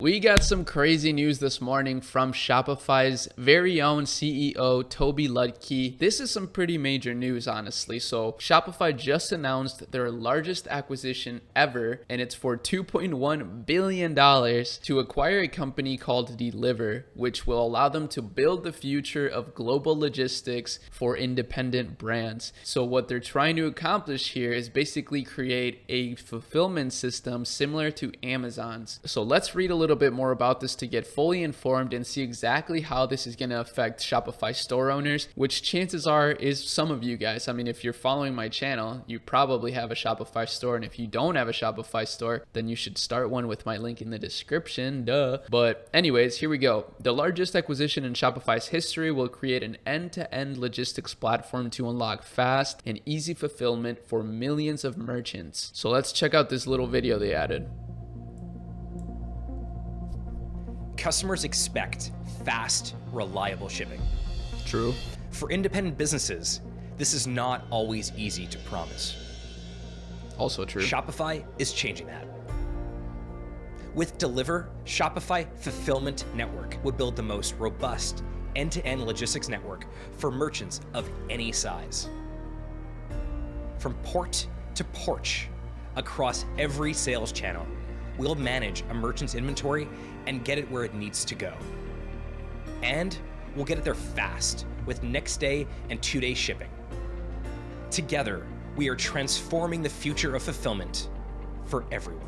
We got some crazy news this morning from Shopify's very own CEO, Toby Lutke. This is some pretty major news, honestly. So Shopify just announced their largest acquisition ever, and it's for $2.1 billion to acquire a company called Deliverr, which will allow them to build the future of global logistics for independent brands. So what they're trying to accomplish here is basically create a fulfillment system similar to Amazon's. So let's read a little bit more about this to get fully informed and see exactly how this is going to affect Shopify store owners, which chances are is some of you guys. I mean, if you're following my channel, you probably have a Shopify store, and if you don't have a Shopify store, then you should start one with my link in the description, duh. But anyways, here we go. The largest acquisition in Shopify's history will create an end-to-end logistics platform to unlock fast and easy fulfillment for millions of merchants. So let's check out this little video they added. Customers expect fast, reliable shipping. True. For independent businesses, this is not always easy to promise. Also true. Shopify is changing that. With Deliverr, Shopify Fulfillment Network would build the most robust end-to-end logistics network for merchants of any size. From port to porch, across every sales channel, we'll manage a merchant's inventory and get it where it needs to go. And we'll get it there fast with next day and 2-day shipping. Together, we are transforming the future of fulfillment for everyone.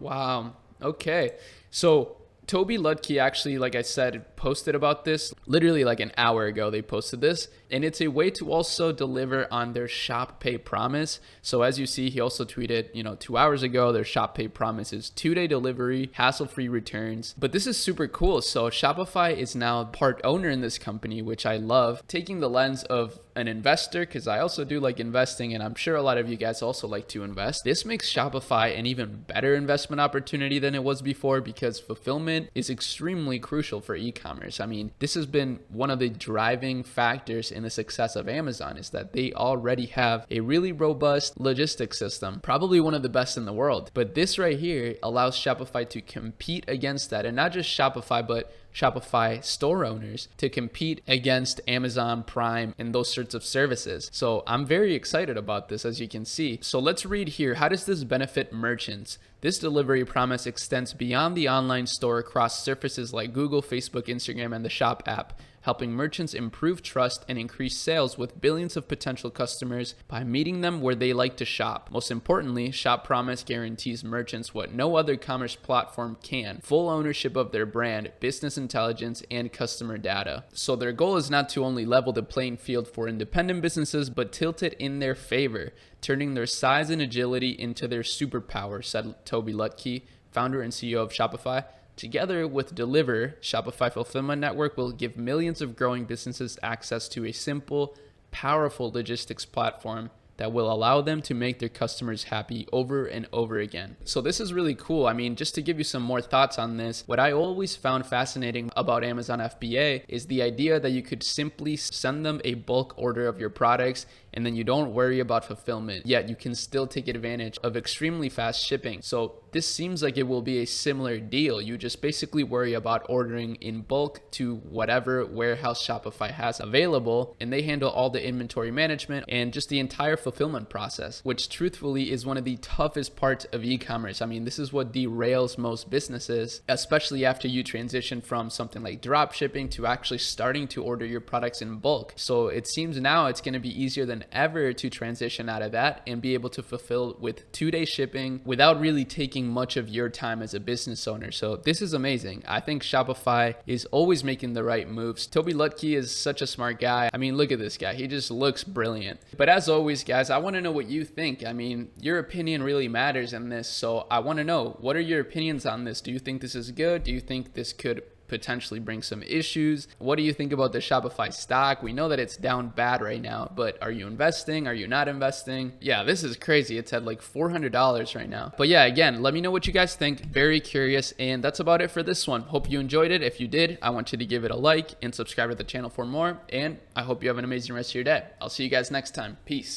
Wow. Okay. So Toby Lutke actually, like I said, posted about this literally like an hour ago. They posted this, and it's a way to also deliver on their Shop Pay promise. So as you see, he also tweeted, 2 hours ago, their Shop Pay promise is 2-day delivery, hassle-free returns. But this is super cool. So Shopify is now part owner in this company, which I love, taking the lens of an investor, because I also do like investing, and I'm sure a lot of you guys also like to invest. This makes Shopify an even better investment opportunity than it was before, because fulfillment is extremely crucial for e-commerce. I mean, this has been one of the driving factors in the success of Amazon, is that they already have a really robust logistics system, probably one of the best in the world. But this right here allows Shopify to compete against that, and not just Shopify, but Shopify store owners to compete against Amazon Prime and those sorts of services. So I'm very excited about this, as you can see. So let's read here. How does this benefit merchants? This delivery promise extends beyond the online store across surfaces like Google, Facebook, Instagram, and the Shop app, helping merchants improve trust and increase sales with billions of potential customers by meeting them where they like to shop. Most importantly, Shop Promise guarantees merchants what no other commerce platform can: full ownership of their brand, business intelligence, and customer data. So their goal is not to only level the playing field for independent businesses, but tilt it in their favor, turning their size and agility into their superpower, said Toby Lutke, founder and CEO of Shopify. Together with Deliverr, Shopify Fulfillment Network will give millions of growing businesses access to a simple, powerful logistics platform that will allow them to make their customers happy over and over again. So this is really cool. I mean, just to give you some more thoughts on this, what I always found fascinating about Amazon FBA is the idea that you could simply send them a bulk order of your products, and then you don't worry about fulfillment, yet you can still take advantage of extremely fast shipping. So this seems like it will be a similar deal. You just basically worry about ordering in bulk to whatever warehouse Shopify has available, and they handle all the inventory management and just the entire fulfillment process, which truthfully is one of the toughest parts of e-commerce. I mean, this is what derails most businesses, especially after you transition from something like drop shipping to actually starting to order your products in bulk. So it seems now it's going to be easier than ever to transition out of that and be able to fulfill with 2-day shipping without really taking much of your time as a business owner. So this is amazing. I think Shopify is always making the right moves. Toby Lutke is such a smart guy. I mean, look at this guy. He just looks brilliant. But as always, guys, I want to know what you think. I mean, your opinion really matters in this. So I want to know, what are your opinions on this? Do you think this is good? Do you think this could potentially bring some issues? What do you think about the Shopify stock? We know that it's down bad right now, but are you investing? Are you not investing? Yeah, this is crazy. It's at like $400 right now. But yeah, again, let me know what you guys think. Very curious. And that's about it for this one. Hope you enjoyed it. If you did, I want you to give it a like and subscribe to the channel for more. And I hope you have an amazing rest of your day. I'll see you guys next time. Peace.